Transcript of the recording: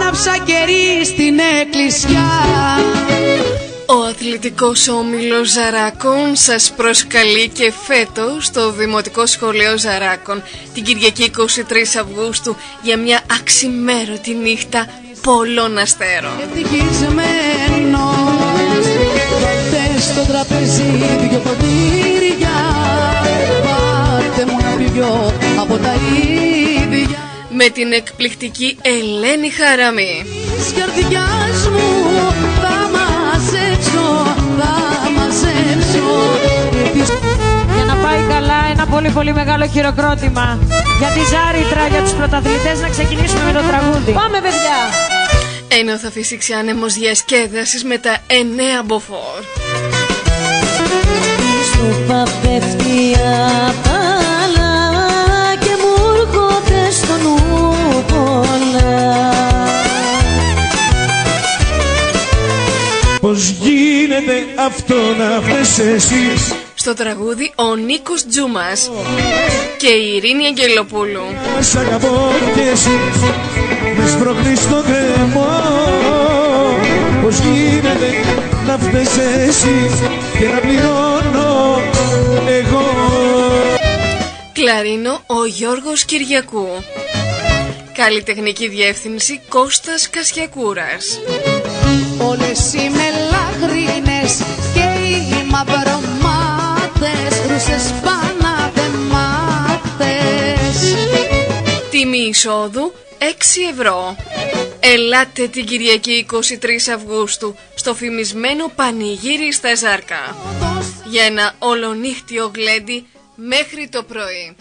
άναψα κερί στην εκκλησιά. Ο αθλητικός όμιλος Ζαράκων σας προσκαλεί και φέτος στο Δημοτικό Σχολείο Ζαράκων την Κυριακή 23 Αυγούστου για μια αξιμέρωτη νύχτα πολλών αστέρων. Ευτυχισμένος, βάλτε στο τραπέζι δυο ποτήρια, πάρτε μου να πιω από τα ίδια. Με την εκπληκτική Ελένη Χαραμή. Της καρδιάς μου θα μαζέψω, θα μαζέψω. Για να πάει καλά, ένα πολύ πολύ μεγάλο χειροκρότημα για τη Ζάριτρα, για τους πρωταθλητές. Να ξεκινήσουμε με το τραγούδι. Πάμε παιδιά! Ενώ θα φυσήξει άνεμος διασκέδασης με τα 9 μποφόρ. Στούπα πέφτει απαλά και μου έρχονται στο νου πολλά. Πώς γίνεται αυτό να πες εσύ? Στο τραγούδι ο Νίκος Τζούμας και η Ειρήνη Αγγελοπούλου. Σ' αγαπώ κι εσύ με σπρώχνεις στο κρεμό. Πώς γίνεται να φταίς εσύ και να πληρώνω εγώ? Κλαρίνο ο Γιώργος Κυριακού. Καλλιτεχνική διεύθυνση Κώστας Κασιακούρας. Όλες οι μελαχρίνες και οι μαυρομάτες, ρούσες παναδεμάτες. Τιμή εισόδου 6 ευρώ. Ελάτε την Κυριακή 23 Αυγούστου στο φημισμένο πανηγύρι στα Ζάρκα για ένα ολονύχτιο γλέντι μέχρι το πρωί.